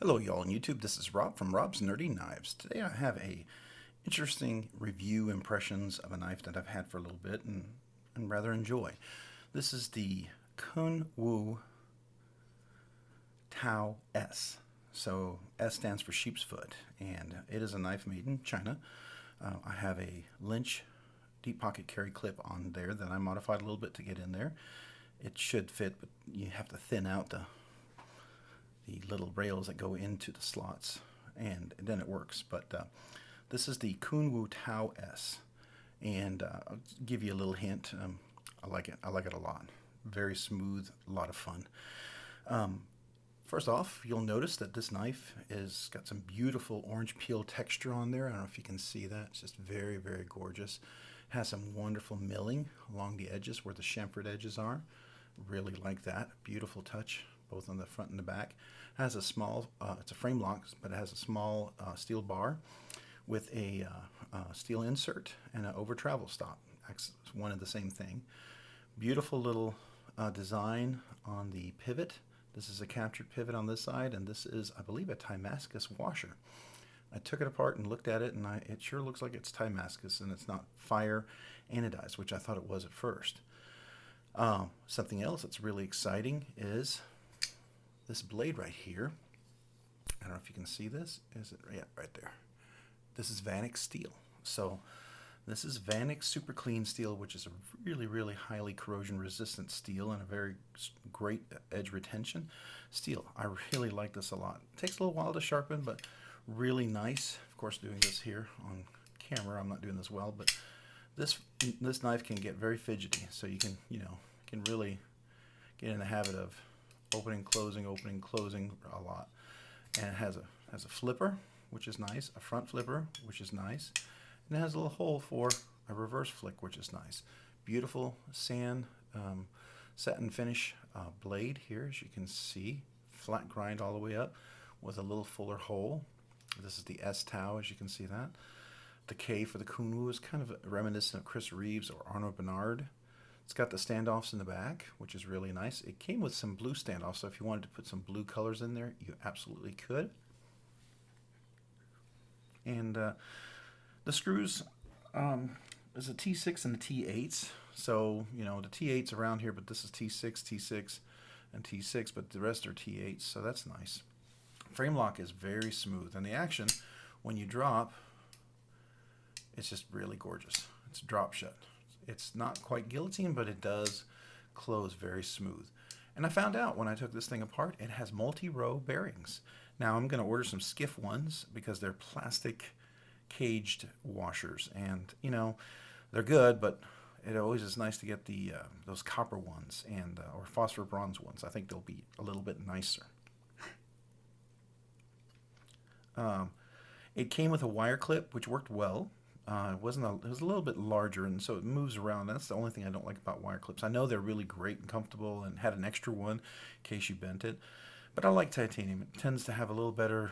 Hello y'all on YouTube, this is Rob from Rob's Nerdy Knives. Today I have a interesting review impressions of a knife that I've had for a little bit and rather enjoy. This is the Kunwu Tao S. So S stands for Sheepsfoot, and it is a knife made in China. I have a Lynch deep pocket carry clip on there that I modified a little bit to get in there. It should fit, but you have to thin out the little rails that go into the slots, and then it works. But this is the Kunwu Tao S, and I'll give you a little hint. I like it. I like it a lot. Very smooth, a lot of fun. First off, you'll notice that this knife is got some beautiful orange peel texture on there. I don't know if you can see that. It's just very, very gorgeous. Has some wonderful milling along the edges where the chamfered edges are. Really like that. Beautiful touch, both on the front and the back. Has a small, it's a frame lock, but it has a small steel bar with a steel insert and an over travel stop. It's one and the same thing. Beautiful little design on the pivot. This is a captured pivot on this side, and this is, I believe, a Damascus washer. I took it apart and looked at it, and it sure looks like it's Damascus, and it's not fire anodized, which I thought it was at first. Something else that's really exciting is this blade right here. I don't know if you can see this. Is it? Yeah, right there. This is Vanek steel. So this is Vanek super clean steel, which is a really, really highly corrosion resistant steel and a very great edge retention steel. I really like this a lot. It takes a little while to sharpen, but really nice. Of course, doing this here on camera, I'm not doing this well, but this knife can get very fidgety, so you can really get in the habit of opening, closing a lot. And it has a flipper, which is nice, a front flipper, which is nice, and it has a little hole for a reverse flick, which is nice. Beautiful satin finish blade here, as you can see, flat grind all the way up with a little fuller hole. This is the S Tau, as you can see that. The K for the Kunwu is kind of reminiscent of Chris Reeves or Arnaud Bernard. It's got the standoffs in the back, which is really nice. It came with some blue standoffs, so if you wanted to put some blue colors in there, you absolutely could. And the screws is a T6 and a T8. So, the T8's around here, but this is T6, T6, and T6, but the rest are T8s, so that's nice. Frame lock is very smooth, and the action, when you drop, it's just really gorgeous. It's drop shut. It's not quite guillotine, but it does close very smooth. And I found out when I took this thing apart, it has multi-row bearings. Now I'm going to order some Skiff ones because they're plastic caged washers, and they're good, but it always is nice to get the those copper ones and or phosphor bronze ones. I think they'll be a little bit nicer. It came with a wire clip, which worked well. It was a little bit larger, and so it moves around. That's the only thing I don't like about wire clips. I know they're really great and comfortable, and had an extra one in case you bent it. But I like titanium. It tends to have a little better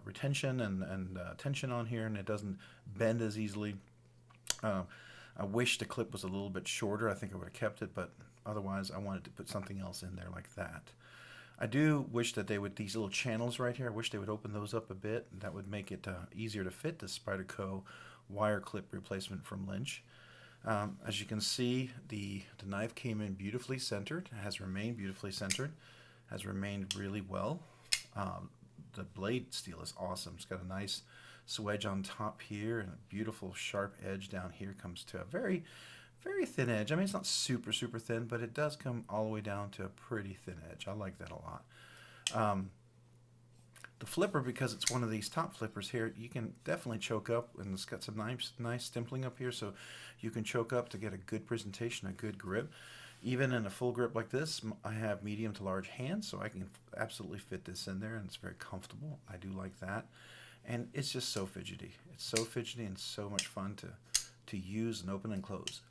retention and tension on here, and it doesn't bend as easily. I wish the clip was a little bit shorter. I think I would have kept it, but otherwise I wanted to put something else in there like that. I do wish that they would, these little channels right here, I wish they would open those up a bit. That would make it easier to fit the Spyderco wire clip replacement from Lynch. As you can see, the knife came in beautifully centered, has remained beautifully centered, has remained really well. The blade steel is awesome. It's got a nice swedge on top here and a beautiful sharp edge down here. Comes to a very, very thin edge. I mean, it's not super, super thin, but it does come all the way down to a pretty thin edge. I like that a lot. The flipper, because it's one of these top flippers here, you can definitely choke up, and it's got some nice stimpling up here, so you can choke up to get a good presentation, a good grip. Even in a full grip like this, I have medium to large hands, so I can absolutely fit this in there, and it's very comfortable. I do like that. And it's just so fidgety. It's so fidgety and so much fun to use and open and close.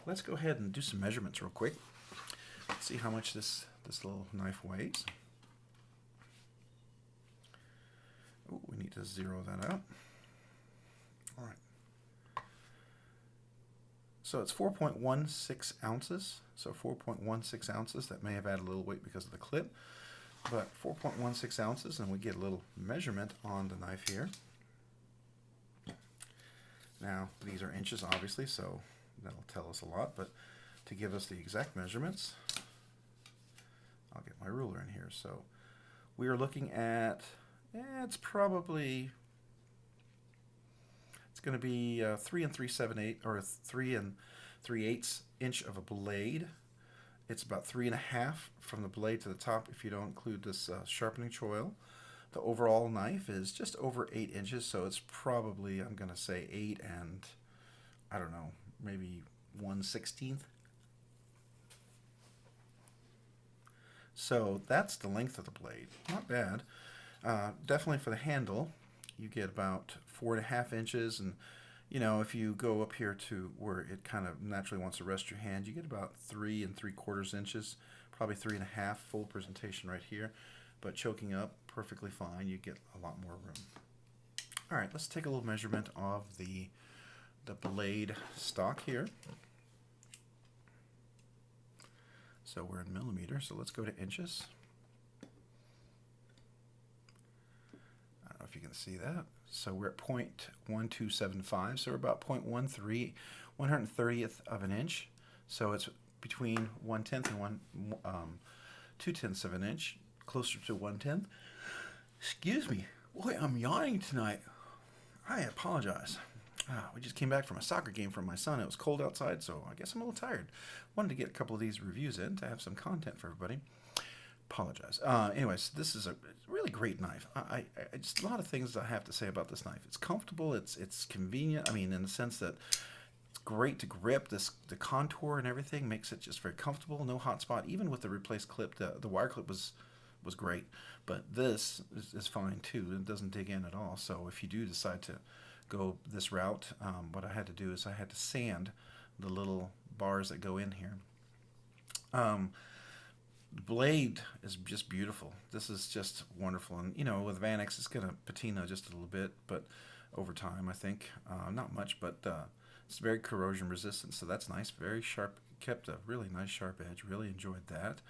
Let's go ahead and do some measurements real quick. Let's see how much this little knife weighs. Oh, we need to zero that out. All right. So it's 4.16 ounces. So 4.16 ounces. That may have added a little weight because of the clip, but 4.16 ounces, and we get a little measurement on the knife here. Now, these are inches, obviously, so that'll tell us a lot, but to give us the exact measurements, I'll get my ruler in here. So we are looking at, it's probably, it's going to be 3 3/7/8 or 3 3/8 inch of a blade. It's about 3.5 from the blade to the top if you don't include this sharpening choil. The overall knife is just over 8 inches, so it's probably, I'm going to say 8 and, I don't know, maybe 1/16. So that's the length of the blade. Not bad. Definitely for the handle, you get about 4.5 inches, and you know, if you go up here to where it kind of naturally wants to rest your hand, you get about 3 3/4 inches, probably 3.5, full presentation right here. But choking up perfectly fine, you get a lot more room. All right, let's take a little measurement of the blade stock here. So we're in millimeters, so let's go to inches. I don't know if you can see that. So we're at 0.1275, so we're about 0.13, 1/30th of an inch. So it's between 1/10 and 2/10 of an inch, closer to 1/10. Excuse me, boy, I'm yawning tonight. I apologize. We just came back from a soccer game from my son. It was cold outside, so I guess I'm a little tired. Wanted to get a couple of these reviews in to have some content for everybody. Apologize. Anyways, this is a really great knife. I just a lot of things I have to say about this knife. It's comfortable. It's convenient. I mean, in the sense that it's great to grip. The contour and everything makes it just very comfortable. No hot spot. Even with the replaced clip, the wire clip was great, but this is fine too. It doesn't dig in at all. So if you do decide to go this route, what I had to do is I had to sand the little bars that go in here. The blade is just beautiful. This is just wonderful, and you know, with Vanex it's gonna patina just a little bit, but over time I think not much, but it's very corrosion resistant, so that's nice. Very sharp, kept a really nice sharp edge. Really enjoyed that.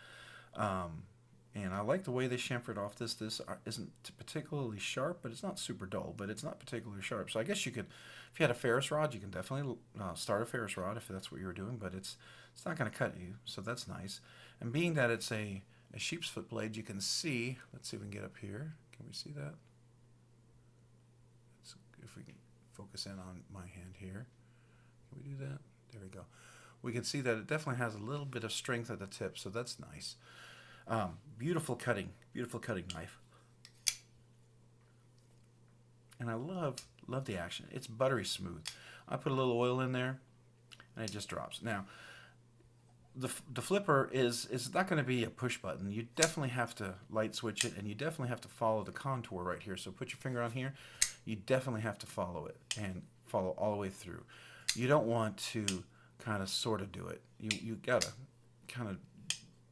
And I like the way they chamfered off this. This isn't particularly sharp, but it's not super dull, but it's not particularly sharp. So I guess you could, if you had a ferrous rod, you can definitely start a ferrous rod if that's what you were doing, but it's not going to cut you, so that's nice. And being that it's a sheepsfoot blade, you can see, let's see if we can get up here. Can we see that? If we can focus in on my hand here. Can we do that? There we go. We can see that it definitely has a little bit of strength at the tip, so that's nice. Beautiful cutting knife, and I love the action. It's buttery smooth. I put a little oil in there, and it just drops. Now, the flipper is not going to be a push button. You definitely have to light switch it, and you definitely have to follow the contour right here. So put your finger on here. You definitely have to follow it and follow all the way through. You don't want to kind of sort of do it. You gotta kind of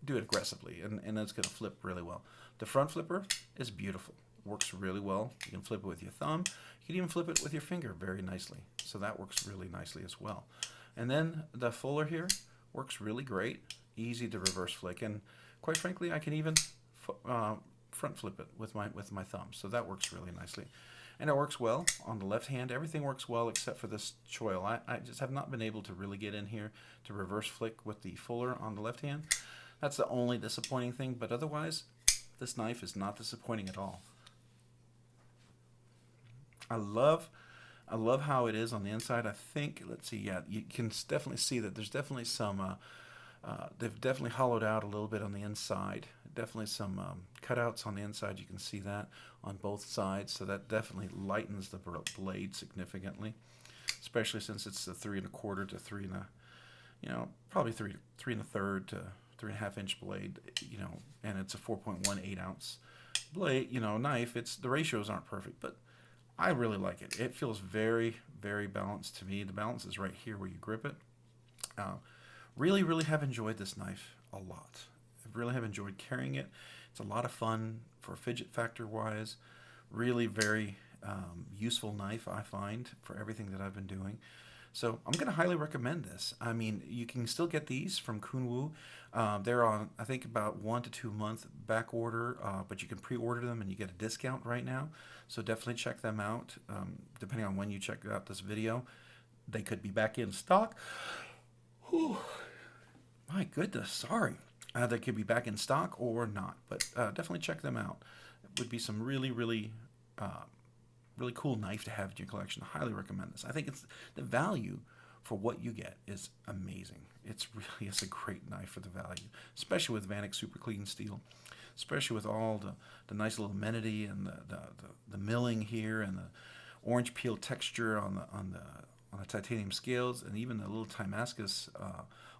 do it aggressively, and it's going to flip really well. The front flipper is beautiful. Works really well. You can flip it with your thumb. You can even flip it with your finger very nicely. So that works really nicely as well. And then the fuller here works really great. Easy to reverse flick, and quite frankly, I can even front flip it with my thumb. So that works really nicely. And it works well on the left hand. Everything works well except for this choil. I just have not been able to really get in here to reverse flick with the fuller on the left hand. That's the only disappointing thing, but otherwise, this knife is not disappointing at all. I love how it is on the inside. I think, let's see, yeah, you can definitely see that there's definitely some, they've definitely hollowed out a little bit on the inside. Definitely some cutouts on the inside. You can see that on both sides, so that definitely lightens the blade significantly, especially since it's the 3 1/4 to 3 probably 3 1/3 to 3.5 inch blade, and it's a 4.18 ounce blade, knife. The ratios aren't perfect, but I really like it. It feels very, very balanced to me. The balance is right here where you grip it. Really, really have enjoyed this knife a lot. I really have enjoyed carrying it. It's a lot of fun for fidget factor wise. Really very useful knife, I find, for everything that I've been doing. So I'm going to highly recommend this. I mean, you can still get these from Kunwu. They're on, I think, about 1 to 2 month back order, but you can pre-order them and you get a discount right now. So definitely check them out. Depending on when you check out this video, they could be back in stock. Whew. My goodness, sorry. They could be back in stock or not, but definitely check them out. It would be some really, really cool knife to have in your collection. I highly recommend this. I think it's the value for what you get is amazing. It's a great knife for the value, especially with Vanek super clean steel, especially with all the nice little amenity and the milling here and the orange peel texture on the titanium scales, and even the little Damascus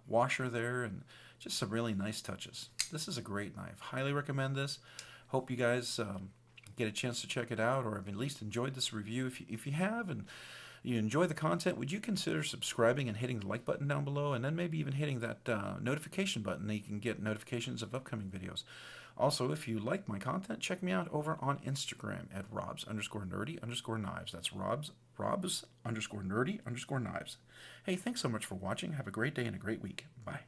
washer there, and just some really nice touches. This is a great knife. Highly recommend this. Hope you guys get a chance to check it out, or have at least enjoyed this review. If you have and you enjoy the content, would you consider subscribing and hitting the like button down below, and then maybe even hitting that notification button that you can get notifications of upcoming videos. Also, if you like my content, check me out over on Instagram at robs_nerdy_knives. That's robs_nerdy_knives. Hey, thanks so much for watching. Have a great day and a great week. Bye.